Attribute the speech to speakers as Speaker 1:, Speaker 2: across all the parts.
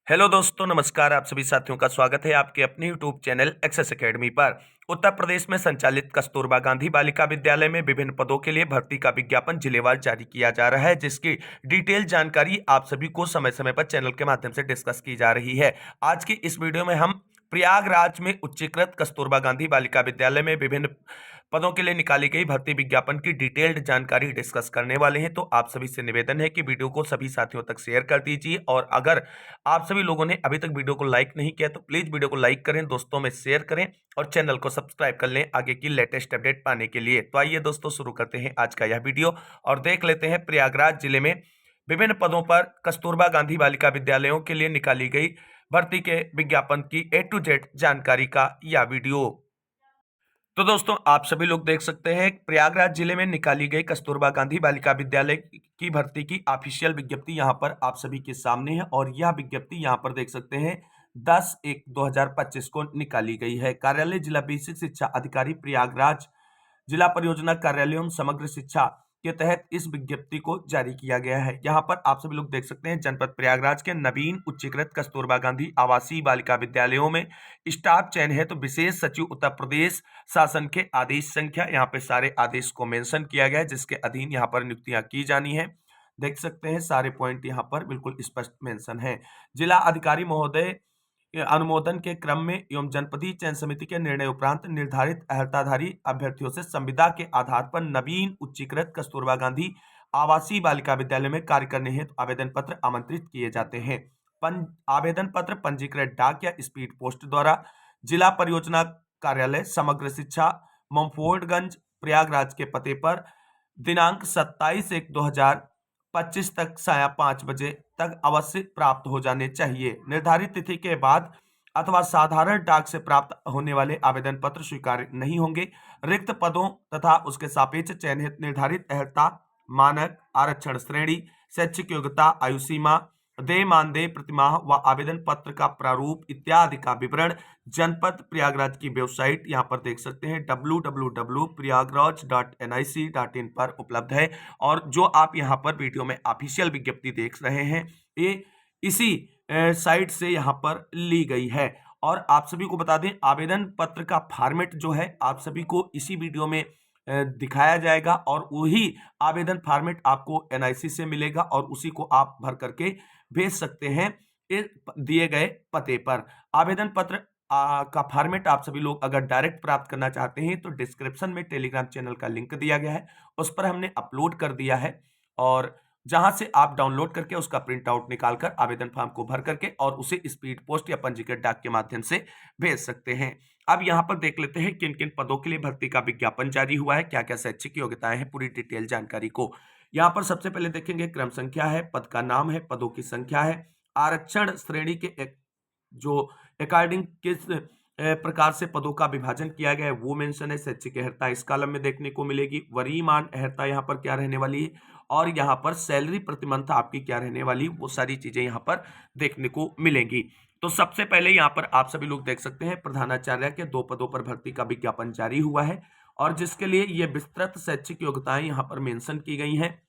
Speaker 1: Hello दोस्तों, नमस्कार। आप सभी साथियों का स्वागत है आपके अपने यूट्यूब चैनल एक्सेस एकेडमी पर। उत्तर प्रदेश में संचालित कस्तूरबा गांधी बालिका विद्यालय में विभिन्न पदों के लिए भर्ती का विज्ञापन जिलेवार जारी किया जा रहा है, जिसकी डिटेल जानकारी आप सभी को समय समय पर चैनल के माध्यम से डिस्कस की जा रही है। आज की इस वीडियो में हम प्रयागराज में उच्चीकृत कस्तूरबा गांधी बालिका विद्यालय में विभिन्न पदों के लिए निकाली गई भर्ती विज्ञापन की डिटेल्ड जानकारी डिस्कस करने वाले हैं। तो आप सभी से निवेदन है कि वीडियो को सभी साथियों तक शेयर कर दीजिए, और अगर आप सभी लोगों ने अभी तक वीडियो को लाइक नहीं किया तो प्लीज वीडियो को लाइक करें, दोस्तों में शेयर करें और चैनल को सब्सक्राइब कर लें आगे की लेटेस्ट अपडेट पाने के लिए। तो आइए दोस्तों, शुरू करते हैं आज का यह वीडियो और देख लेते हैं प्रयागराज जिले में विभिन्न पदों पर कस्तूरबा गांधी बालिका विद्यालयों के लिए निकाली गई भर्ती के विज्ञापन की A to Z जानकारी का यह वीडियो। तो दोस्तों, आप सभी लोग देख सकते हैं प्रयागराज जिले में निकाली गई कस्तूरबा गांधी बालिका विद्यालय की भर्ती की ऑफिशियल विज्ञप्ति यहां पर आप सभी के सामने है, और यह विज्ञप्ति यहां पर देख सकते हैं 10/1/2025 को निकाली गई है। कार्यालय जिला बेसिक शिक्षा अधिकारी प्रयागराज, जिला परियोजना कार्यालय एवं समग्र शिक्षा के तहत इस विज्ञप्ति को जारी किया गया है। यहाँ पर आप सभी लोग देख सकते हैं जनपद प्रयागराज के नवीन उच्चीकृत कस्तूरबा गांधी आवासीय बालिका विद्यालयों में स्टाफ चयन है। तो विशेष सचिव उत्तर प्रदेश शासन के आदेश संख्या, यहाँ पे सारे आदेश को मेंशन किया गया है जिसके अधीन यहाँ पर नियुक्तियां की जानी है। देख सकते हैं सारे पॉइंट यहाँ पर बिल्कुल स्पष्ट मेंशन है। जिला अधिकारी महोदय के अनुमोदन के क्रम में एवं जनपदीय चयन समिति के निर्णय उपरांत निर्धारित अर्हताधारी अभ्यर्थियों से संविदा के आधार पर नवीन उच्चीकृत कस्तूरबा गांधी आवासीय बालिका विद्यालय में कार्य करने हेतु आवेदन पत्र आमंत्रित किए जाते हैं। आवेदन पत्र पंजीकृत डाक या स्पीड पोस्ट द्वारा जिला परियोजना कार्यालय समग्र शिक्षा, ममफोर्डगंज, प्रयागराज के पते पर दिनांक 27/1/2025 तक साया 5 बजे तक अवश्य प्राप्त हो जाने चाहिए। निर्धारित तिथि के बाद अथवा साधारण डाक से प्राप्त होने वाले आवेदन पत्र स्वीकार्य नहीं होंगे। रिक्त पदों तथा उसके सापेक्ष चयन हेतु निर्धारित अर्हता, मानक, आरक्षण श्रेणी, शैक्षिक योग्यता, आयु सीमा, देय मानदेय प्रतिमाह व आवेदन पत्र का प्रारूप इत्यादि का विवरण जनपद प्रयागराज की वेबसाइट यहाँ पर देख सकते हैं www.prayagraj.nic.in पर उपलब्ध है। और जो आप यहाँ पर वीडियो में ऑफिशियल विज्ञप्ति देख रहे हैं, ये इसी साइट से यहाँ पर ली गई है। और आप सभी को बता दें, आवेदन पत्र का फॉर्मेट जो है आप सभी को इसी वीडियो में दिखाया जाएगा, और वही आवेदन फॉर्मेट आपको NIC से मिलेगा और उसी को आप भर करके भेज सकते हैं इस दिए गए पते पर। आवेदन पत्र का फॉर्मेट आप सभी लोग अगर डायरेक्ट प्राप्त करना चाहते हैं तो डिस्क्रिप्शन में टेलीग्राम चैनल का लिंक दिया गया है, उस पर हमने अपलोड कर दिया है, और जहां से आप डाउनलोड करके उसका प्रिंट आउट निकालकर आवेदन फॉर्म को भर करके और उसे स्पीड पोस्ट या पंजीकृत डाक के माध्यम से भेज सकते हैं। अब यहाँ पर देख लेते हैं किन किन पदों के लिए भर्ती का विज्ञापन जारी हुआ है, क्या क्या शैक्षिक योग्यताएं हैं, पूरी डिटेल जानकारी को। यहाँ पर सबसे पहले देखेंगे क्रम संख्या है, पद का नाम है, पदों की संख्या है, आरक्षण श्रेणी के जो अकॉर्डिंग किस प्रकार से पदों का विभाजन किया गया है वो मेंशन है। शैक्षिक अर्हता इस कॉलम में देखने को मिलेगी। वरीयमान अर्हता यहाँ पर क्या रहने वाली है, और यहाँ पर सैलरी प्रति मंथ आपकी क्या रहने वाली, वो सारी चीजें यहाँ पर देखने को मिलेंगी। तो सबसे पहले यहाँ पर आप सभी लोग देख सकते हैं प्रधानाचार्य के 2 पदों पर भर्ती का विज्ञापन जारी हुआ है, और जिसके लिए ये विस्तृत शैक्षिक योग्यताएं यहाँ पर मेंशन की गई हैं।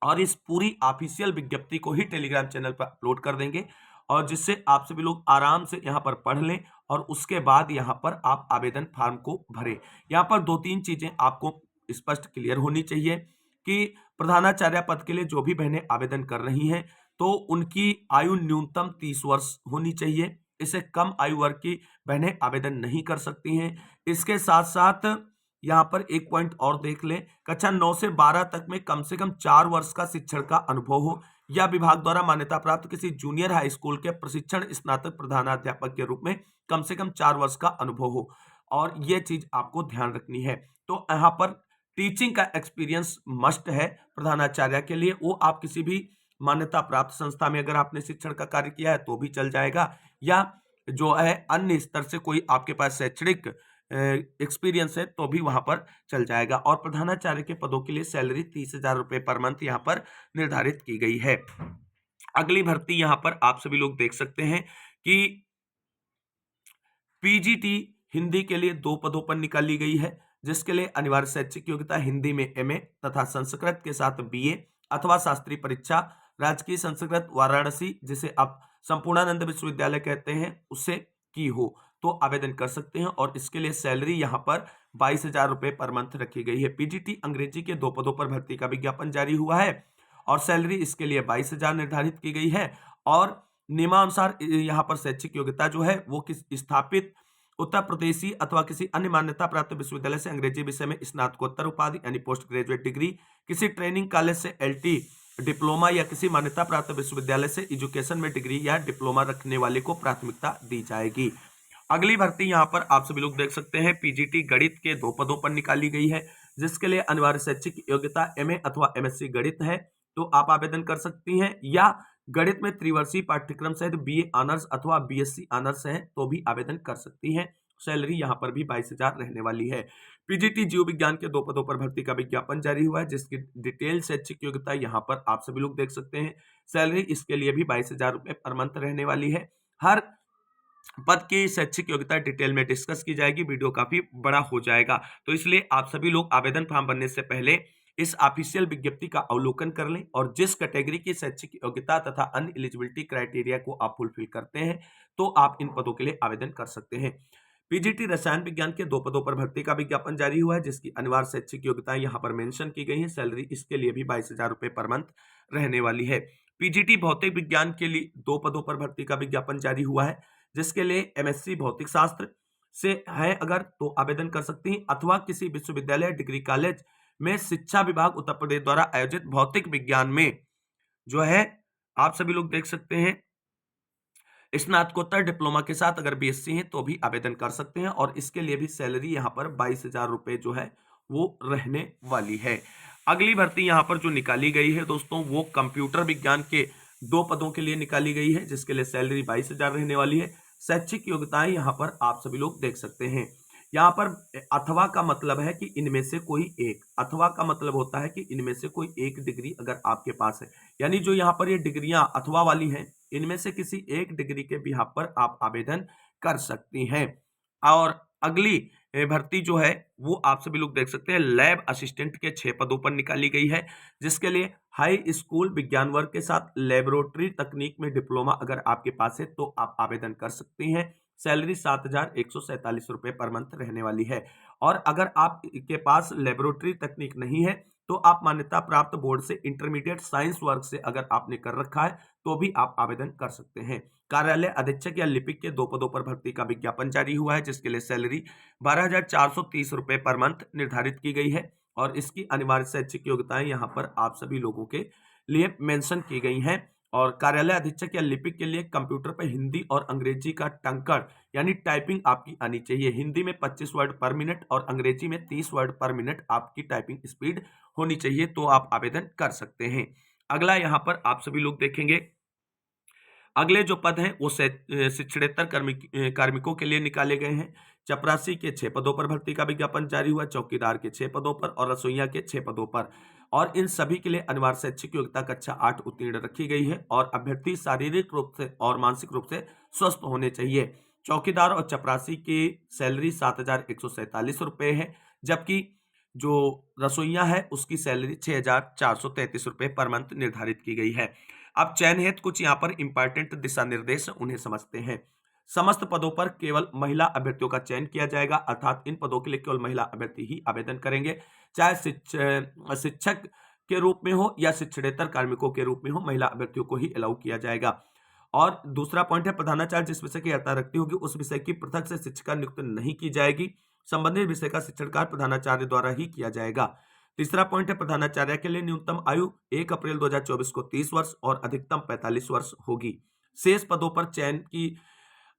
Speaker 1: और इस पूरी ऑफिशियल विज्ञप्ति को ही टेलीग्राम चैनल पर अपलोड कर देंगे, और जिससे आप सभी लोग आराम से यहाँ पर पढ़ लें और उसके बाद यहाँ पर आप आवेदन फॉर्म को भरें। यहाँ पर 2-3 चीजें आपको स्पष्ट क्लियर होनी चाहिए कि प्रधानाचार्य पद के लिए जो भी बहनें आवेदन कर रही हैं तो उनकी आयु न्यूनतम 30 वर्ष होनी चाहिए। इससे कम आयु वर्ग की बहनें आवेदन नहीं कर सकती हैं। इसके साथ साथ यहाँ पर एक पॉइंट और देख लें, कक्षा 9 से 12 तक में कम से कम 4 वर्ष का शिक्षण का अनुभव हो, या विभाग द्वारा मान्यता प्राप्त किसी जूनियर हाई स्कूल के प्रशिक्षण स्नातक प्रधानाध्यापक के रूप में कम से कम 4 वर्ष का अनुभव हो, और ये चीज आपको ध्यान रखनी है। तो यहाँ पर टीचिंग का एक्सपीरियंस मस्ट है प्रधानाचार्य के लिए। वो आप किसी भी मान्यता प्राप्त संस्था में अगर आपने शिक्षण का कार्य किया है तो भी चल जाएगा, या जो है अन्य स्तर से कोई आपके पास शैक्षणिक एक्सपीरियंस है तो भी वहां पर चल जाएगा। और प्रधानाचार्य के पदों के लिए सैलरी 30,000 रुपए पर मंथ यहाँ पर निर्धारित की गई है। अगली भर्ती यहाँ पर आप सभी लोग देख सकते हैं कि PGT हिंदी के लिए 2 पदों पर निकाली गई है, जिसके लिए अनिवार्य शैक्षिक योग्यता हिंदी में MA तथा संस्कृत के साथ BA अथवा शास्त्रीय परीक्षा राजकीय संस्कृत वाराणसी, जिसे आप संपूर्णानंद विश्वविद्यालय कहते हैं उससे की हो तो आवेदन कर सकते हैं। और इसके लिए सैलरी यहाँ पर 22,000 रुपए पर मंथ रखी गई है। पीजीटी अंग्रेजी के 2 पदों पर भर्ती का विज्ञापन जारी हुआ है और सैलरी इसके लिए 22,000 निर्धारित की गई है। और नियमानुसार यहाँ पर शैक्षिक योग्यता जो है वो किस स्थापित उत्तर प्रदेशी अथवा किसी अन्य मान्यता प्राप्त विश्वविद्यालय से अंग्रेजी विषय में स्नातकोत्तर उपाधि यानी पोस्ट ग्रेजुएट डिग्री, किसी ट्रेनिंग कॉलेज से एलटी डिप्लोमा या किसी मान्यता प्राप्त विश्वविद्यालय से एजुकेशन में डिग्री या डिप्लोमा रखने वाले को प्राथमिकता दी जाएगी। अगली भर्ती यहाँ पर आप सभी लोग देख सकते हैं पीजीटी गणित के 2 पदों पर निकाली गई है, जिसके लिए अनिवार्य शैक्षिक योग्यता एमए अथवा एमएससी गणित है तो आप आवेदन कर सकती हैं, या गणित में त्रिवर्षीय पाठ्यक्रम सहित बीए ऑनर्स अथवा बीएससी ऑनर्स है तो भी आवेदन कर सकती हैं। सैलरी यहाँ पर भी 22,000 रहने वाली है। पीजीटी जीव विज्ञान के 2 पदों पर भर्ती का विज्ञापन जारी हुआ है, जिसकी डिटेल शैक्षिक योग्यता यहाँ पर आप सभी लोग देख सकते हैं। सैलरी इसके लिए भी 22,000 रुपए पर मंथ रहने वाली है। हर पद की शैक्षिक योग्यता डिटेल में डिस्कस की जाएगी, वीडियो काफी बड़ा हो जाएगा, तो इसलिए आप सभी लोग आवेदन फॉर्म भरने से पहले इस ऑफिशियल विज्ञप्ति का अवलोकन कर लें और जिस कैटेगरी की शैक्षिक योग्यता तथा अन्य एलिजिबिलिटी क्राइटेरिया को आप फुलफिल करते हैं तो आप इन पदों के लिए आवेदन कर सकते हैं। पीजीटी रसायन विज्ञान के 2 पदों पर भर्ती का विज्ञापन जारी हुआ है, जिसकी अनिवार्य शैक्षिक योग्यताएं यहाँ पर मेंशन की गई है। सैलरी इसके लिए भी 22,000 रुपए पर मंथ रहने वाली है। पीजीटी भौतिक विज्ञान के लिए 2 पदों पर भर्ती का विज्ञापन जारी हुआ है, जिसके लिए एमएससी भौतिक शास्त्र से है अगर तो आवेदन कर सकती हैं, अथवा किसी विश्वविद्यालय डिग्री कॉलेज में शिक्षा विभाग उत्तर प्रदेश द्वारा आयोजित भौतिक विज्ञान में जो है आप सभी लोग देख सकते हैं स्नातकोत्तर डिप्लोमा के साथ अगर बीएससी है तो भी आवेदन कर सकते हैं। और इसके लिए भी सैलरी यहाँ पर 22,000 रुपए जो है वो रहने वाली है। अगली भर्ती यहाँ पर जो निकाली गई है दोस्तों वो कंप्यूटर विज्ञान के 2 पदों के लिए निकाली गई है, जिसके लिए सैलरी 22,000 रहने वाली है। शैक्षिक योग्यताएं यहाँ पर आप सभी लोग देख सकते हैं। यहाँ पर अथवा का मतलब है कि इनमें से कोई एक, अथवा का मतलब होता है कि इनमें से कोई एक डिग्री अगर आपके पास है, यानी जो यहाँ पर ये डिग्रियां अथवा वाली हैं इनमें से किसी एक डिग्री के बिहाफ पर आप आवेदन कर सकती हैं। और अगली भर्ती जो है वो आप सभी लोग देख सकते हैं लैब असिस्टेंट के 6 पदों पर निकाली गई है, जिसके लिए हाई स्कूल विज्ञान वर्ग के साथ लेबोरेटरी तकनीक में डिप्लोमा अगर आपके पास है तो आप आवेदन कर सकती हैं। सैलरी 7,147 रुपए पर मंथ रहने वाली है। और अगर आप के पास लेबोरेटरी तकनीक नहीं है तो आप मान्यता प्राप्त बोर्ड से इंटरमीडिएट साइंस वर्ग से अगर आपने कर रखा है तो भी आप आवेदन कर सकते हैं। कार्यालय अधीक्षक या लिपिक के 2 पदों पर भर्ती का विज्ञापन जारी हुआ है, जिसके लिए सैलरी 12,430 रुपए पर मंथ निर्धारित की गई है। और इसकी अनिवार्य शैक्षिक योग्यताएं यहाँ पर आप सभी लोगों के लिए मेंशन की गई हैं। और कार्यालय अधीक्षक या लिपिक के लिए कंप्यूटर पर हिंदी और अंग्रेजी का टंकड़ यानी टाइपिंग आपकी आनी चाहिए। हिंदी में 25 वर्ड पर मिनट और अंग्रेजी में 30 वर्ड पर मिनट आपकी टाइपिंग स्पीड होनी चाहिए तो आप आवेदन कर सकते हैं। अगला यहाँ पर आप सभी लोग देखेंगे अगले जो पद हैं वो शिक्षणेतर कार्मिकों के लिए निकाले गए हैं। चपरासी के 6 पदों पर भर्ती का विज्ञापन जारी हुआ, चौकीदार के 6 पदों पर और रसोइया के 6 पदों पर। और इन सभी के लिए अनिवार्य शैक्षिक योग्यता कक्षा 8 उत्तीर्ण रखी गई है और अभ्यर्थी शारीरिक रूप से और मानसिक रूप से स्वस्थ होने चाहिए। चौकीदार और चपरासी की सैलरी 7,147 रुपए है, जबकि जो रसोइया है उसकी सैलरी 6,433 रुपए पर मंथ निर्धारित की गई है। अब चयन हेतु कुछ यहाँ पर इंपॉर्टेंट दिशा निर्देश उन्हें समझते हैं। समस्त पदों पर केवल महिला अभ्यर्थियों का चयन किया जाएगा, अर्थात इन पदों के लिए केवल महिला अभ्यर्थी ही आवेदन करेंगे, चाहे शिक्षक के रूप में हो या शिक्षणेतर कार्मिकों के रूप में हो, महिला अभ्यर्थियों को ही अलाउ किया जाएगा। और दूसरा पॉइंट है प्रधानाचार्य जिस विषय की यात्रा रखती होगी उस विषय की पृथक से शिक्षिका नियुक्त नहीं की जाएगी, संबंधित विषय का शिक्षण कार्य प्रधानाचार्य द्वारा ही किया जाएगा। तीसरा पॉइंट है प्रधानाचार्य के लिए न्यूनतम आयु 1 अप्रैल 2024 को 30 वर्ष और अधिकतम 45 वर्ष होगी। शेष पदों पर चयन की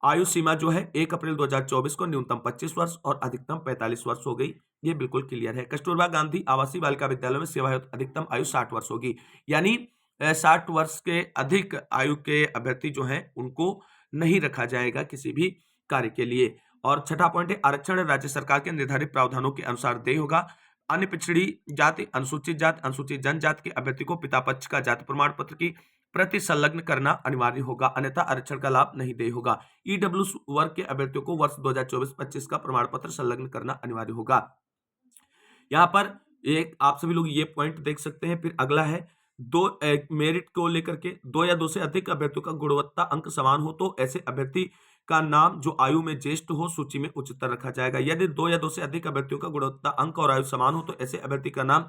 Speaker 1: आयु सीमा जो है 1 अप्रैल 2024 को न्यूनतम 25 वर्ष और अधिकतम 45 वर्ष हो गई, ये बिल्कुल क्लियर है। कस्तूरबा गांधी आवासीय बालिका विद्यालय में सेवा हेतु अधिकतम आयु 60 वर्ष होगी, यानी 60 वर्ष के अधिक आयु के अभ्यर्थी जो हैं उनको नहीं रखा जाएगा किसी भी कार्य के लिए। और छठा पॉइंट है आरक्षण राज्य सरकार के निर्धारित प्रावधानों के अनुसार देय होगा। अन्य पिछड़ी जाति, अनुसूचित जाति, अनुसूचित जनजाति के अभ्यर्थी को पिता पक्ष का जाति प्रमाण पत्र की प्रति संलग्न करना अनिवार्य होगा, अन्यथा आरक्षण का लाभ नहीं देय होगा। ईडब्ल्यू वर्ग के अभ्यर्थियों को वर्ष 2024-25 का प्रमाण पत्र संलग्न करना अनिवार्य होगा। यहाँ पर एक आप सभी लोग ये पॉइंट देख सकते हैं। फिर अगला है मेरिट को लेकर के 2 या 2 से अधिक अभ्यर्थियों का गुणवत्ता अंक समान हो तो ऐसे अभ्यर्थी का नाम जो आयु में ज्येष्ठ हो सूची में उच्चतर रखा जाएगा। यदि 2 या 2 से अधिक अभ्यर्थियों का गुणवत्ता अंक और आयु समान हो तो ऐसे अभ्यर्थी का नाम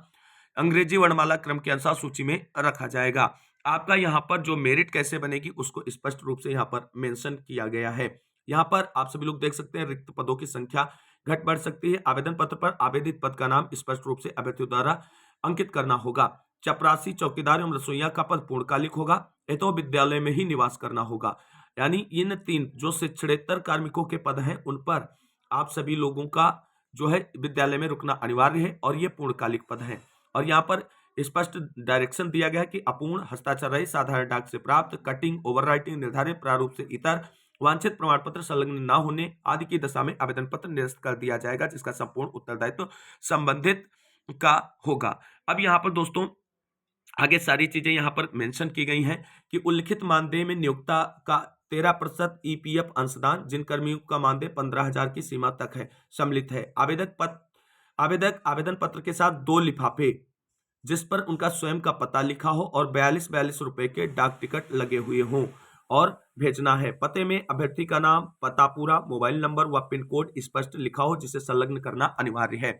Speaker 1: अंग्रेजी वर्णमाला क्रम के अनुसार सूची में रखा जाएगा। आपका यहाँ पर जो मेरिट कैसे बनेगी उसको स्पष्ट रूप से यहाँ पर मेंशन किया गया है। यहाँ पर आप सभी लोग देख सकते हैं रिक्त पदों की संख्या घट बढ़ सकती है। आवेदन पत्र पर आवेदित पद का नाम स्पष्ट रूप से अभ्यर्थियों द्वारा अंकित करना होगा। चपरासी, चौकीदार एवं रसोइया का पद पूर्णकालिक होगा। तो विद्यालय में ही निवास करना होगा। यानी इन 3 जो शिक्षणेतर कार्मिकों के पद हैं उन पर आप सभी लोगों का जो है विद्यालय में रुकना अनिवार्य है और ये पूर्णकालिक पद हैं। और यहाँ पर स्पष्ट डायरेक्शन दिया गया है कि अपूर्ण, हस्ताक्षर रहित, साधारण डाक से प्राप्त, कटिंग, ओवरराइटिंग, निर्धारित प्रारूप से इतर, वांछित प्रमाण पत्र संलग्न न होने आदि की दशा में आवेदन पत्र निरस्त कर दिया जाएगा, जिसका संपूर्ण उत्तरदायित्व संबंधित का होगा। अब यहाँ पर दोस्तों आगे सारी चीजें यहाँ पर मेंशन की गई हैं कि उल्लिखित मानदेय में नियोक्ता का 13% ईपीएफ अंशदान जिन कर्मियों का मानदेय 15,000 की सीमा तक है सम्मिलित है। आवेदक आवेदन पत्र के साथ 2 लिफाफे जिस पर उनका स्वयं का पता लिखा हो और 42 रुपए के डाक टिकट लगे हुए हों और भेजना है। पते में अभ्यर्थी का नाम, पता पूरा, मोबाइल नंबर व पिन कोड स्पष्ट लिखा हो जिसे संलग्न करना अनिवार्य है।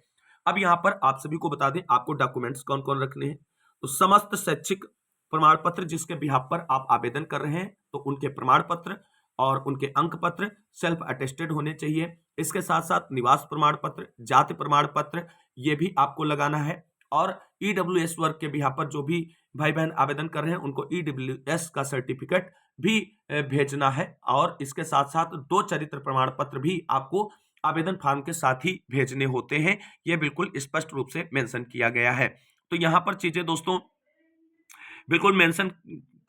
Speaker 1: अब यहाँ पर आप सभी को बता दें आपको डॉक्यूमेंट्स कौन कौन रखने हैं। तो समस्त शैक्षिक प्रमाण पत्र जिसके बिहाफ पर आप आवेदन कर रहे हैं तो उनके प्रमाण पत्र और उनके अंक पत्र सेल्फ अटेस्टेड होने चाहिए। इसके साथ साथ निवास प्रमाण पत्र, जाति प्रमाण पत्र ये भी आपको लगाना है। और ईडब्ल्यूएस वर्ग के बिहाफ पर जो भी भाई बहन आवेदन कर रहे हैं उनको ईडब्ल्यूएस का सर्टिफिकेट भी भेजना है। और इसके साथ साथ 2 चरित्र प्रमाण पत्र भी आपको आवेदन फॉर्म के साथ ही भेजने होते हैं। यह बिल्कुल स्पष्ट रूप से मेंशन किया गया है। तो यहां पर चीजें दोस्तों बिल्कुल मेंशन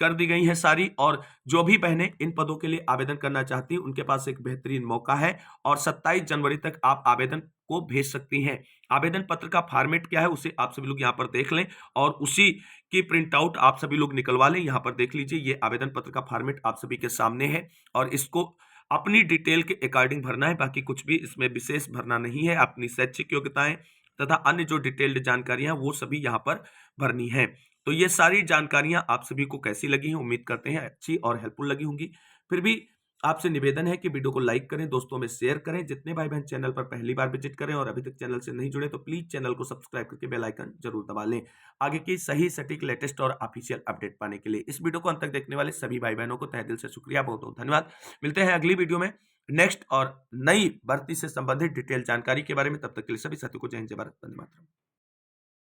Speaker 1: कर दी गई है सारी। और जो भी बहनें इन पदों के लिए आवेदन करना चाहती हैं उनके पास एक बेहतरीन मौका है और 27 जनवरी तक आप आवेदन को भेज सकती हैं। आवेदन पत्र का फॉर्मेट क्या है उसे आप सभी लोग यहाँ पर देख लें और उसी की प्रिंट आउट आप सभी लोग निकलवा लें। यहाँ पर देख लीजिए ये आवेदन पत्र का फॉर्मेट आप सभी के सामने है और इसको अपनी डिटेल के अकॉर्डिंग भरना है। बाकी कुछ भी इसमें विशेष भरना नहीं है। अपनी शैक्षिक योग्यताएं तथा अन्य जो डिटेल्ड जानकारियां वो सभी यहाँ पर भरनी है। तो ये सारी जानकारियां आप सभी को कैसी लगी हैं उम्मीद करते हैं अच्छी और हेल्पफुल लगी होंगी। फिर भी आपसे निवेदन है कि वीडियो को लाइक करें, दोस्तों में शेयर करें। जितने भाई बहन चैनल पर पहली बार विजिट करें और अभी तक चैनल से नहीं जुड़े तो प्लीज चैनल को सब्सक्राइब करके बेल आइकन जरूर दबा लें आगे की सही सटीक लेटेस्ट और ऑफिशियल अपडेट पाने के लिए। इस वीडियो को अंत तक देखने वाले सभी भाई बहनों को तहे दिल से शुक्रिया, बहुत बहुत धन्यवाद। मिलते हैं अगली वीडियो में नेक्स्ट और नई भर्ती से संबंधित डिटेल जानकारी के बारे में। तब तक के लिए सभी साथियों को जय हिंद, जय भारत, वंदे मातरम।